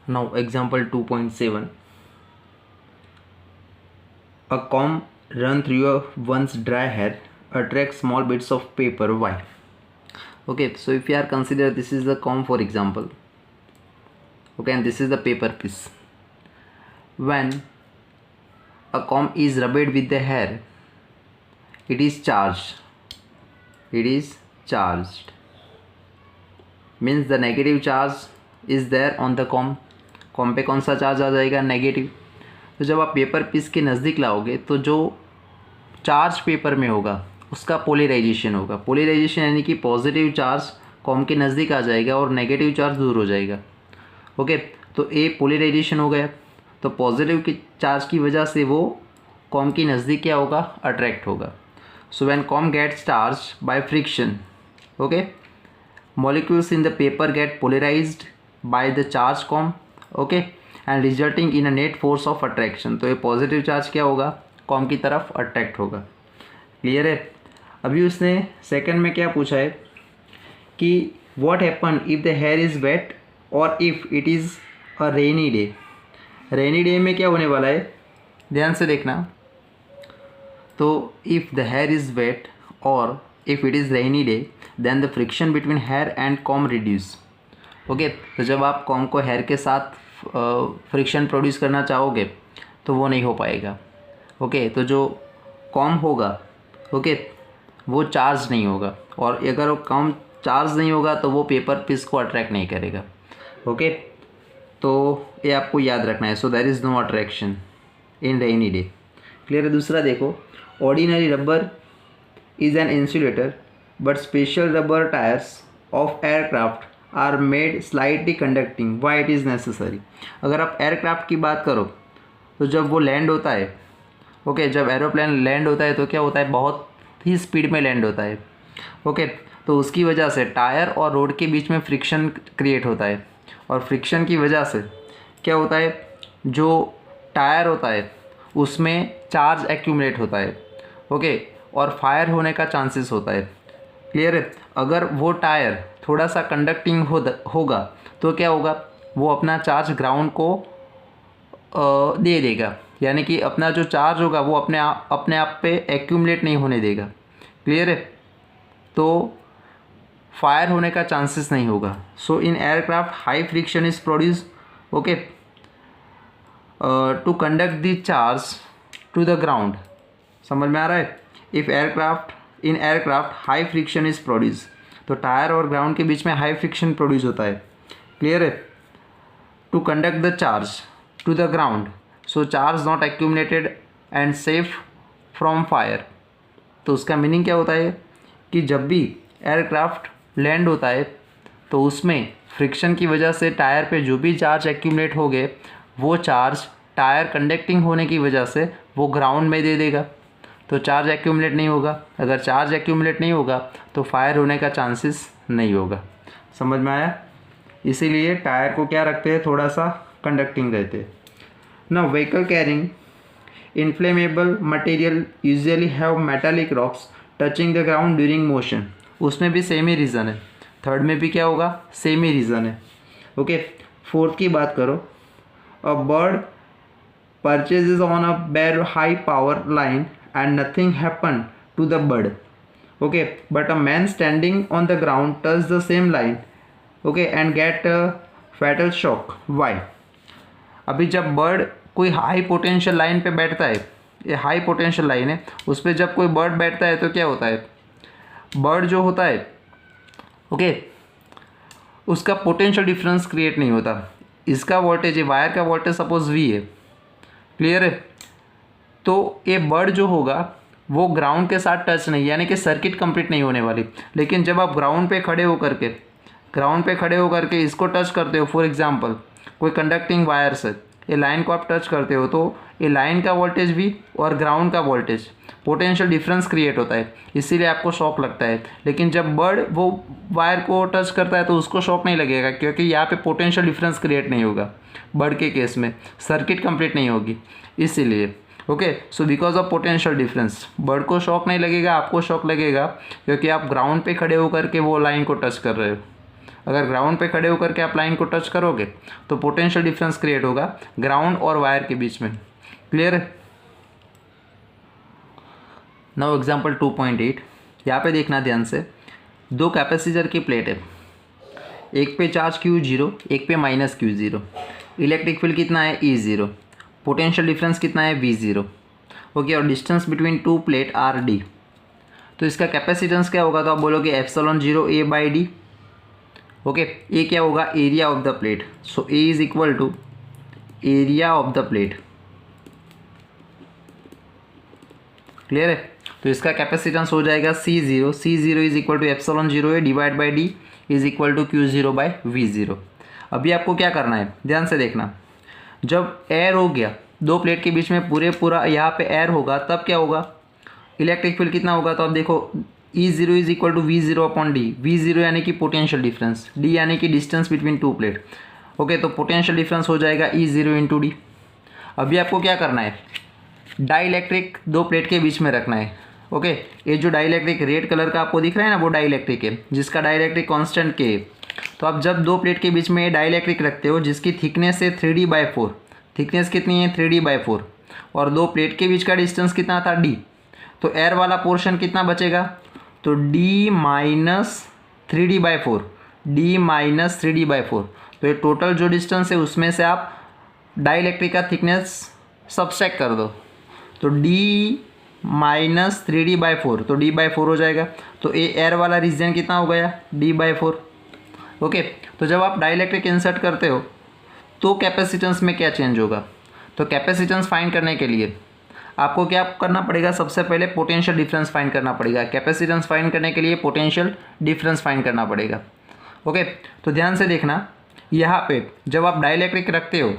Now example 2.7. A comb run through a one's dry hair attracts small bits of paper. Why? Okay, so if you are consider this is the comb for example. Okay, and this is the paper piece. When a comb is rubbed with the hair, it is charged. It is charged. Means the negative charge is there on the comb. Com पे कौन सा charge आ जाएगा? Negative. तो जब आप paper piece के नज़दीक लाओगे तो जो चार्ज पेपर में होगा उसका पोलराइजेशन होगा. पोलराइजेशन यानी कि पॉजिटिव चार्ज कॉम के नज़दीक आ जाएगा और नेगेटिव चार्ज दूर हो जाएगा. ओके, तो ए पोलराइजेशन हो गया. तो पॉजिटिव की चार्ज की वजह से वो कॉम के नज़दीक क्या होगा? अट्रैक्ट होगा. So when comb gets charge by friction, okay, molecules in the paper get polarized by the charge comb, okay, and resulting in a net force of attraction. तो ये पॉजिटिव चार्ज क्या होगा? Com की तरफ attract होगा. Clear है? अभी उसने सेकंड में क्या पूछा है कि what happen if the hair is wet और if it is a rainy day. Rainy day में क्या होने वाला है? ध्यान से देखना. तो if the hair is wet और if it is rainy day then the friction between hair and comb reduce. Okay, तो जब आप कॉम को हेयर के साथ फ्रिक्शन प्रोड्यूस करना चाहोगे तो वो नहीं हो पाएगा. ओके, तो जो कॉम होगा, ओके, वो चार्ज नहीं होगा और अगर वो कॉम चार्ज नहीं होगा तो वो पेपर पीस को अट्रैक्ट नहीं करेगा. ओके, तो ये आपको याद रखना है. So there is no attraction in rainy day. Clear है? दूसरा देखो, ordinary rubber is an insulator but special rubber tires of aircraft are made slightly conducting. Why it is necessary? अगर आप एयरक्राफ्ट की बात करो तो जब वो लैंड होता है, ओके, जब एरोप्लेन लैंड होता है तो क्या होता है? बहुत ही स्पीड में लैंड होता है. ओके, तो उसकी वजह से टायर और रोड के बीच में फ्रिक्शन क्रिएट होता है और फ्रिक्शन की वजह से क्या होता है? जो टायर होता है उसमें चार्ज एक्यूमुलेट होता है. ओके, और फायर होने का चांसेस होता है. क्लियर है? अगर वो टायर थोड़ा सा कंडक्टिंग होगा तो क्या होगा? वो अपना चार्ज ग्राउंड को दे देगा, यानी कि अपना जो चार्ज होगा वो अपने आप पे एक्यूमुलेट नहीं होने देगा. क्लियर है? तो फायर होने का चांसेस नहीं होगा. So in aircraft high friction is produce, okay, to conduct the charge to the ground. समझ में आ रहा है? If in aircraft high friction is produce, तो टायर और ग्राउंड के बीच में हाई फ्रिक्शन प्रोड्यूस होता है. क्लियर है? To conduct the charge to the ground, so charge not accumulated and safe from fire. तो उसका मीनिंग क्या होता है कि जब भी एयरक्राफ्ट लैंड होता है तो उसमें फ्रिक्शन की वजह से टायर पे जो भी चार्ज एक्यूमुलेट हो गए वो चार्ज टायर कंडक्टिंग होने की वजह से वो ग्राउंड में दे देगा. तो चार्ज एक्यूमुलेट नहीं होगा. अगर चार्ज एक्यूमुलेट नहीं होगा तो फायर होने का चांसेस नहीं होगा. समझ में आया? इसीलिए टायर को क्या रखते हैं? थोड़ा सा कंडक्टिंग रहते हैं. Now vehicle carrying inflammable material usually have metallic rocks touching the ground during motion. उसमें भी सेम ही रीज़न है. थर्ड में भी क्या होगा? सेम ही रीज़न है. ओके, फोर्थ की बात करो. A bird purchases on a very high power line and nothing happened to the bird. Okay, but a man standing on the ground touched the same line, okay, and get a fatal shock. Why? अभी जब bird कोई high potential line पे बैठता है, ये high potential line है, उस पर जब कोई बर्ड बैठता है तो क्या होता है? बर्ड जो होता है, ओके, उसका पोटेंशियल डिफरेंस क्रिएट नहीं होता. इसका वोल्टेज है, वायर का वोल्टेज सपोज V है. क्लियर है? तो ये बर्ड जो होगा वो ग्राउंड के साथ टच नहीं, यानी कि सर्किट कंप्लीट नहीं होने वाली. लेकिन जब आप ग्राउंड पे खड़े होकर के इसको टच करते हो, फॉर एग्जांपल कोई कंडक्टिंग वायर से ये लाइन को आप टच करते हो तो ये लाइन का वोल्टेज भी और ग्राउंड का वोल्टेज पोटेंशियल डिफरेंस क्रिएट होता है, इसीलिए आपको शॉक लगता है. लेकिन जब बर्ड वो वायर को टच करता है तो उसको शॉक नहीं लगेगा, क्योंकि यहाँ पे पोटेंशियल डिफरेंस क्रिएट नहीं होगा. बर्ड के केस में सर्किट कंप्लीट नहीं होगी, इसीलिए. Okay, so because of potential difference bird को शॉक नहीं लगेगा, आपको शॉक लगेगा क्योंकि आप ग्राउंड पे खड़े होकर के वो लाइन को टच कर रहे हो. अगर ग्राउंड पे खड़े होकर के आप लाइन को टच करोगे तो पोटेंशियल डिफरेंस क्रिएट होगा ग्राउंड और वायर के बीच में। क्लियर है? नाउ एग्जांपल 2.8, यहाँ पे देखना ध्यान से, दो कैपेसिटर की प्लेट है, एक पे चार्ज Q0, एक पे माइनस Q0। इलेक्ट्रिक फील्ड कितना है? E0। पोटेंशियल डिफरेंस कितना है? V0। ओके, और distance between two plate are D। तो इसका कैपेसिटेंस क्या होगा? तो आप बोलोगे epsilon 0 A by D। Okay, A क्या होगा? Area of the plate. So A is equal to area of the plate. Clear है? तो इसका कैपेसिटेंस हो जाएगा C0। C0 is equal to epsilon 0 A divide by D is equal to Q0 by V0। अभी आपको क्या करना है, ध्यान से देखना। जब एयर हो गया, दो प्लेट के बीच में पूरा यहाँ पे एयर होगा, तब क्या होगा? इलेक्ट्रिक फील्ड कितना होगा? तो आप देखो E0 is equal to V0 upon D. V0 यानी कि पोटेंशियल डिफरेंस, D यानी कि distance between two plate. Okay, तो पोटेंशियल डिफरेंस हो जाएगा E0 इंटू डी। अभी आपको क्या करना है, डाइइलेक्ट्रिक दो प्लेट के बीच में रखना है। ओके, ये जो डाइइलेक्ट्रिक रेड कलर का आपको दिख रहा है ना, वो डाइइलेक्ट्रिक है, जिसका डाइइलेक्ट्रिक कांस्टेंट के है। तो आप जब दो प्लेट के बीच में ये डाइइलेक्ट्रिक रखते हो जिसकी थिकनेस है 3D/4, थिकनेस कितनी है? 3D/4, और दो प्लेट के बीच का डिस्टेंस कितना था? D। तो एयर वाला पोर्शन कितना बचेगा? तो D minus 3D/4, D minus 3D/4। तो ये टोटल जो डिस्टेंस है उसमें से आप डाइइलेक्ट्रिक का थिकनेस सब्सट्रैक्ट कर दो, तो D माइनस 3D/4, तो D/4 हो जाएगा। तो ये एयर वाला रीजन कितना हो गया? D/4। ओके, तो जब आप डाइइलेक्ट्रिक इंसर्ट करते हो तो कैपेसिटेंस में क्या चेंज होगा? तो कैपेसिटेंस फाइंड करने के लिए आपको क्या करना पड़ेगा? सबसे पहले पोटेंशियल डिफरेंस फाइंड करना पड़ेगा। कैपेसिटेंस फाइंड करने के लिए पोटेंशियल डिफरेंस फाइंड करना पड़ेगा। ओके, तो ध्यान से देखना, यहाँ पे जब आप डाइइलेक्ट्रिक रखते हो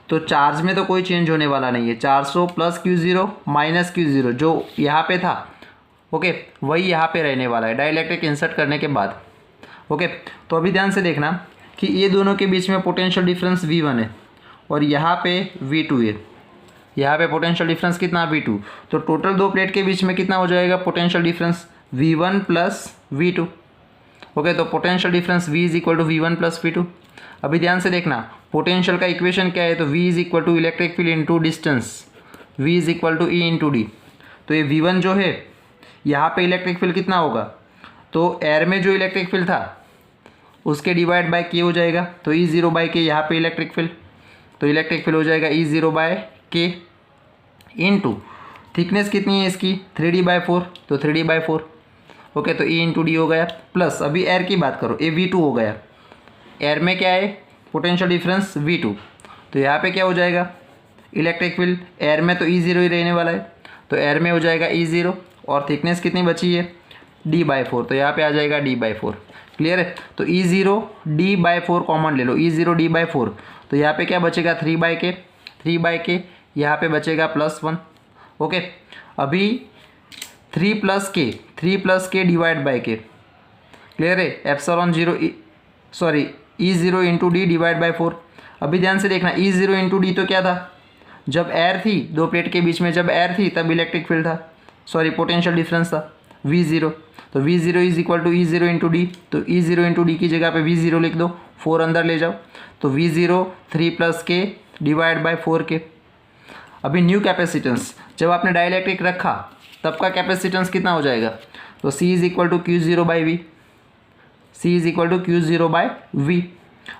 तो चार्ज में तो कोई चेंज होने वाला नहीं है। 400 प्लस Q0 माइनस Q0 जो यहाँ पे था, ओके, वही यहाँ पे रहने वाला है डाइइलेक्ट्रिक इंसर्ट करने के बाद। ओके, तो अभी ध्यान से देखना कि ये दोनों के बीच में पोटेंशियल डिफरेंस V1 है और यहाँ पे V2 है। यहाँ पे पोटेंशियल डिफरेंस कितना? V2। तो टोटल दो प्लेट के बीच में कितना हो जाएगा potential difference? V1 plus V2। Okay, तो potential difference V is equal to V1 plus V2। अभी ध्यान से देखना, पोटेंशियल का इक्वेशन क्या है? तो V is equal to electric field into distance, V is equal to E into D. तो ये V1 जो है, यहाँ पे इलेक्ट्रिक फील्ड कितना होगा? तो एयर में जो इलेक्ट्रिक फील्ड था उसके डिवाइड बाय के हो जाएगा, तो E0 बाय के यहाँ पे इलेक्ट्रिक फील्ड, तो इलेक्ट्रिक फील्ड हो जाएगा E0 बाय के इंटू थिकनेस कितनी है इसकी? 3D/4, तो 3D/4। ओके, तो E इंटू डी हो गया, प्लस अभी एयर की बात करो, ये V2 हो गया। एयर में क्या है? पोटेंशियल डिफरेंस V2, तो यहाँ पे क्या हो जाएगा? Electric field. एयर में तो E0 ही रहने वाला है, तो एयर में हो जाएगा E0, और थिकनेस कितनी बची है? D/4, तो यहाँ पे आ जाएगा D/4। क्लियर है? तो E0 D/4 कॉमन ले लो, E0 D/4, तो यहाँ पे क्या बचेगा? 3/k, यहाँ पे बचेगा +1। ओके, अभी 3 + k डिवाइड बाय के। क्लियर है? Epsilon 0 sorry E0 into D divide by 4। अभी ध्यान से देखना, E0 इंटू डी तो क्या था? जब एयर थी दो प्लेट के बीच में, जब एयर थी तब इलेक्ट्रिक फील्ड था, सॉरी पोटेंशियल डिफरेंस था V0। तो V0 is equal to E0 into D, तो E0 इंटू डी की जगह पे V0 लिख दो, 4 अंदर ले जाओ, तो V0 3 + k divide by 4k। अभी न्यू कैपेसिटेंस, जब आपने डाइइलेक्ट्रिक रखा तब का कैपेसिटेंस कितना हो जाएगा? तो C is equal to Q0 by V, C is equal to Q0 by V।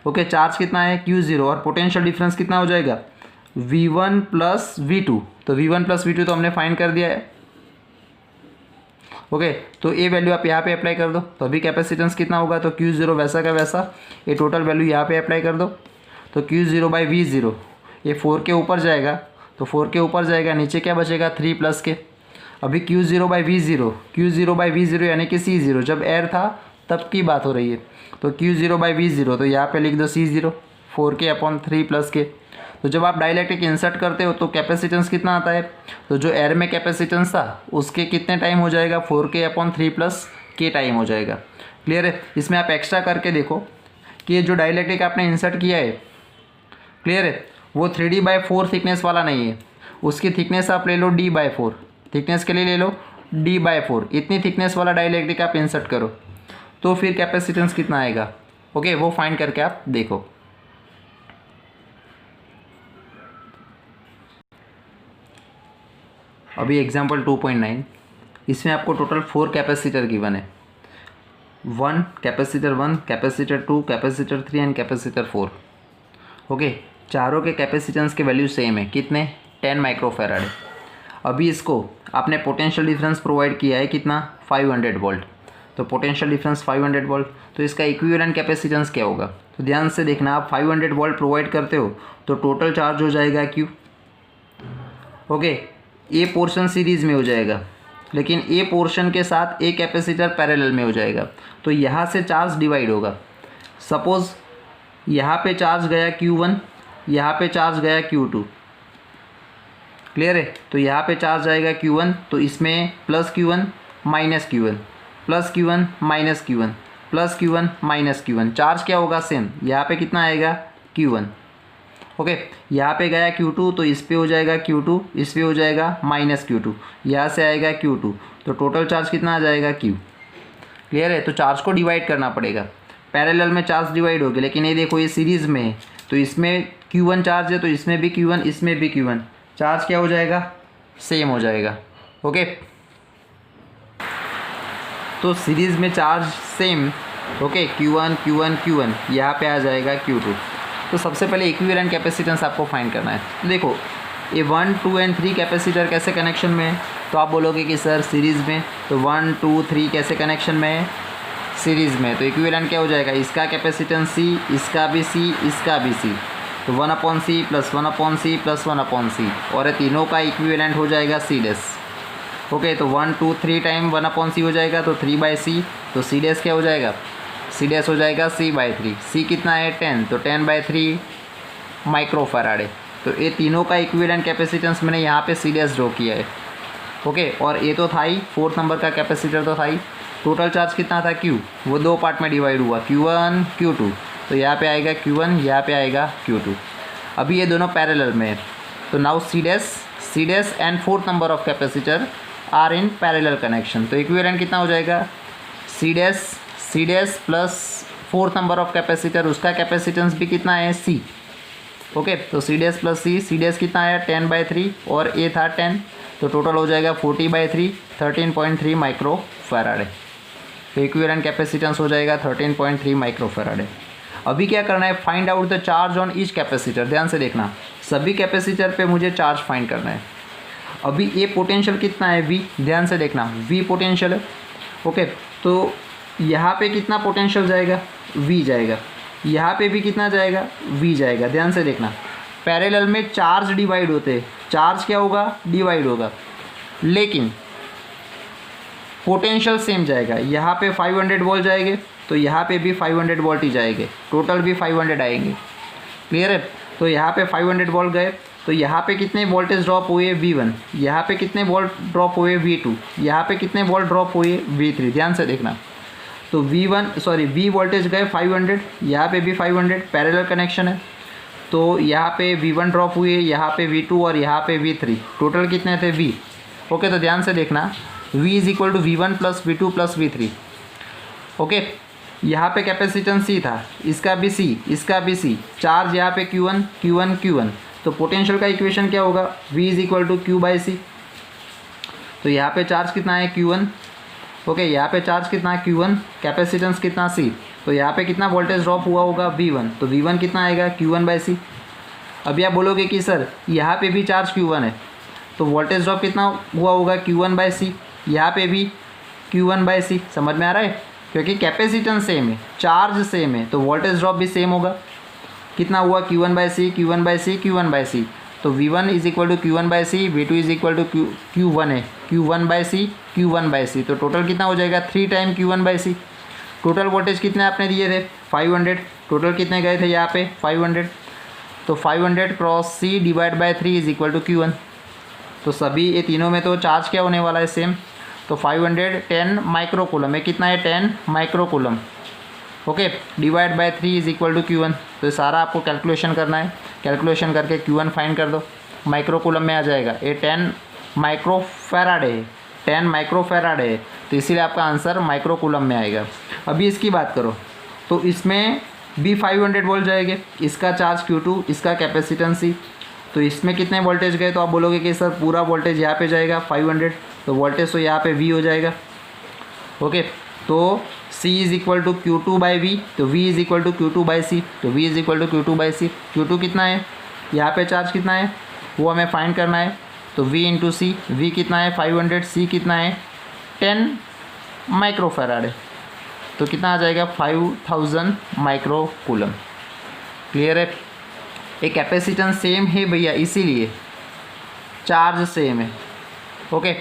Okay, charge कितना है? Q0, और पोटेंशियल डिफरेंस कितना हो जाएगा? V1 प्लस V2, तो V1 प्लस V2 तो हमने फाइंड कर दिया है। ओके, तो ये वैल्यू आप यहाँ पे अप्लाई कर दो, तो अभी कैपेसिटेंस कितना होगा? तो Q0 वैसा का वैसा, ये टोटल वैल्यू यहाँ पे अप्लाई कर दो, तो Q0 बाई V0, ये 4 के ऊपर जाएगा, तो 4 के ऊपर जाएगा, नीचे क्या बचेगा? 3 + k। अभी Q0 बाई V0 यानी कि C0, जब एयर था तब की बात हो रही है, तो Q0 बाई V0, तो यहाँ पे लिख दो C0, 4k/3 + k। तो जब आप डाइइलेक्ट्रिक इंसर्ट करते हो तो कैपेसिटेंस कितना आता है? तो जो एयर में कैपेसिटेंस था उसके कितने टाइम हो जाएगा? 4k/3 + k टाइम हो जाएगा। क्लियर है? इसमें आप एक्स्ट्रा करके देखो कि ये जो डाइइलेक्ट्रिक आपने इंसर्ट किया है, क्लियर है, वो 3D/4 थिकनेस वाला नहीं है, उसकी थिकनेस आप ले लो D/4, थिकनेस के लिए ले लो D/4, इतनी थिकनेस वाला डाइइलेक्ट्रिक आप इंसर्ट करो, तो फिर कैपेसिटेंस कितना आएगा? ओके, वो फाइंड करके आप देखो। अभी एग्जाम्पल 2.9, इसमें आपको टोटल 4 कैपेसिटर गिवन है, 1 capacitor 1, capacitor 2, capacitor 3 and capacitor 4। Okay, चारों के कैपेसिटेंस के वैल्यू सेम है, कितने, 10 माइक्रोफैराड। अभी इसको आपने पोटेंशियल डिफरेंस प्रोवाइड किया है कितना, 500 वोल्ट। तो पोटेंशियल डिफरेंस 500 वोल्ट, तो इसका इक्विवेलेंट कैपेसिटेंस क्या होगा। तो ध्यान से देखना, आप 500 वोल्ट प्रोवाइड करते हो तो टोटल चार्ज हो जाएगा Q। ओके, ए पोर्शन सीरीज़ में हो जाएगा, लेकिन ए पोर्शन के साथ ए कैपेसिटर पैरेलल में हो जाएगा, तो यहाँ से चार्ज डिवाइड होगा। सपोज़ यहाँ पे चार्ज गया Q1, यहाँ पे चार्ज गया Q2, क्लियर है। तो यहाँ पे चार्ज आएगा Q1, तो इसमें plus Q1 minus Q1, plus Q1 minus Q1, plus Q1 minus Q1, charge क्या होगा, सेम। यहाँ पे कितना आएगा, Q1। ओके, यहाँ पे गया Q2, तो इस पे हो जाएगा Q2, इस पे हो जाएगा माइनस Q2, यहाँ से आएगा Q2, तो टोटल चार्ज कितना आ जाएगा, Q। क्लियर है। तो चार्ज को डिवाइड करना पड़ेगा, पैरेलल में चार्ज डिवाइड होगी, लेकिन ये देखो ये सीरीज़ में है, तो इसमें Q1 चार्ज है, तो इसमें भी Q1, इसमें भी Q1, चार्ज क्या हो जाएगा, सेम हो जाएगा। ओके, तो सीरीज़ में charge same. Okay, Q1 Q1 Q1, यहाँ पे आ जाएगा Q2। तो सबसे पहले इक्विवेलेंट कैपेसिटेंस आपको फाइंड करना है। देखो ये 1, 2 एंड 3 कैपेसिटर कैसे कनेक्शन में है, तो आप बोलोगे कि सर सीरीज़ में, तो 1, 2, 3 कैसे कनेक्शन में है, सीरीज़ में। तो इक्विवेलेंट क्या हो जाएगा, इसका कैपेसिटेंस C, इसका भी C, इसका भी C, तो 1/C plus 1/C plus 1/C, और ये तीनों का इक्विवेलेंट हो जाएगा C डैश। ओके, तो 1, 2, 3 टाइम 1/C हो जाएगा, तो 3/C, तो C डैश क्या हो जाएगा, C डैश हो जाएगा C/3। C कितना है, 10, तो 10/3 माइक्रोफैराड है। तो ये तीनों का इक्विवेलेंट कैपेसिटेंस मैंने यहाँ पे C डैश ड्रॉ किया है। ओके, और ये तो था ही, 4th नंबर का कैपेसिटर तो था ही। टोटल चार्ज कितना था, Q, वो 2 पार्ट में डिवाइड हुआ, Q1 Q2, तो यहाँ पे आएगा Q1, यहाँ पे आएगा Q2। अभी ये दोनों पैरेलल में है, तो now C dash and 4th number of capacitor are in parallel connection. तो इक्विवेलेंट कितना हो जाएगा, C dash plus 4th number of capacitor, उसका कैपेसिटेंस भी कितना है, C। ओके, तो C dash plus C dash कितना आया, 10/3, और ए था 10, तो टोटल हो जाएगा 40/3, 13.3 माइक्रोफैराड है। तो इक्विवेलेंट कैपेसिटेंस हो जाएगा 13.3 माइक्रोफैराड है। अभी क्या करना है, find out the charge on each capacitor. ध्यान से देखना, सभी कैपेसिटर पे मुझे चार्ज फाइंड करना है। अभी ये पोटेंशियल कितना है, V, ध्यान से देखना, V पोटेंशियल है। ओके, तो यहाँ पे कितना पोटेंशियल जाएगा, V जाएगा, यहाँ पे भी कितना जाएगा, V जाएगा। ध्यान से देखना, पैरेलल में चार्ज डिवाइड होते हैं, चार्ज क्या होगा, डिवाइड होगा, लेकिन पोटेंशियल सेम जाएगा। यहाँ पे 500 वोल्ट जाएंगे, तो यहाँ पे भी 500 वोल्ट ही जाएंगे, टोटल भी 500 आएंगे। क्लियर है। तो यहाँ पे 500 वोल्ट गए, तो यहाँ पे कितने वोल्टेज ड्रॉप हुए, V1, यहाँ पे कितने वोल्ट ड्रॉप हुए, V2, यहाँ पे कितने वोल्ट ड्रॉप हुए, V3। ध्यान से देखना, तो V वोल्टेज गए 500, यहाँ पे भी 500, पैरेलल कनेक्शन है, तो यहाँ पे V1 ड्रॉप हुए, यहाँ पे V2 और यहाँ पे V3, टोटल कितने थे, V। ओके, तो ध्यान से देखना, V is equal to V1 plus V2 plus V3। Okay, यहाँ पे कैपेसिटेंस C था, इसका भी C, इसका भी C, चार्ज यहाँ पे Q1 Q1 Q1, तो पोटेंशियल का इक्वेशन क्या होगा, V is equal to Q/C। तो यहाँ पे चार्ज कितना है, Q1। ओके, यहाँ पे चार्ज कितना है, Q1, कैपेसिटेंस कितना, C, तो यहाँ पे कितना वोल्टेज ड्रॉप हुआ होगा, V1, तो V1 कितना आएगा, Q1/C। अभी आप बोलोगे कि सर यहाँ पे भी चार्ज Q1 है, तो वोल्टेज ड्रॉप कितना हुआ होगा, Q1/C, यहाँ पे भी Q1/C। समझ में आ रहा है, क्योंकि कैपेसिटेंस सेम है, चार्ज सेम है, तो वोल्टेज ड्रॉप भी सेम होगा। कितना हुआ, Q1/C Q1/C Q1/C, तो V1 is equal to Q1/C, V2 is equal to Q1 है, Q1/C Q1/C, तो टोटल कितना हो जाएगा, 3 टाइम Q1/C। टोटल वोल्टेज कितने आपने दिए थे, 500, टोटल कितने गए थे यहाँ पे, 500, तो 500 cross C divide by 3 is equal to Q1। तो सभी ये तीनों में तो चार्ज क्या होने वाला है, सेम। तो 510 माइक्रोकूलम, ये कितना है, 10 microcoulomb. Okay, divide by 3 is equal to Q1। तो ये सारा आपको कैलकुलेशन करना है, कैलकुलेशन करके Q1 फाइंड कर दो, माइक्रोकूलम में आ जाएगा। ये 10 माइक्रोफैराड है, 10 माइक्रोफैराड है, तो इसीलिए आपका आंसर माइक्रोकूलम में आएगा। अभी इसकी बात करो, तो इसमें भी 500 वोल्ट जाएंगे, इसका चार्ज Q2, इसका कैपेसिटेंस C। तो इसमें कितने वोल्टेज गए, तो आप बोलोगे कि सर पूरा वोल्टेज यहाँ पे जाएगा 500, तो वोल्टेज तो यहाँ पे V हो जाएगा। ओके, तो C is equal to Q2/V, तो V is equal to Q2/C, तो V is equal to Q2/C। Q2 कितना है, यहाँ पे चार्ज कितना है वो हमें फाइंड करना है, तो V इंटू C। V कितना है 500, C कितना है 10 माइक्रोफैराड है, तो कितना आ जाएगा 5000 माइक्रो कूलम। क्लियर है। एक कैपेसिटेंस सेम है भैया, इसीलिए चार्ज सेम है। ओके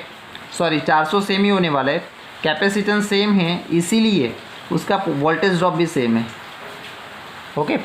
सॉरी, 400 सेम ही होने वाला है, कैपेसिटेंस सेम है इसीलिए उसका वोल्टेज ड्रॉप भी सेम है। ओके।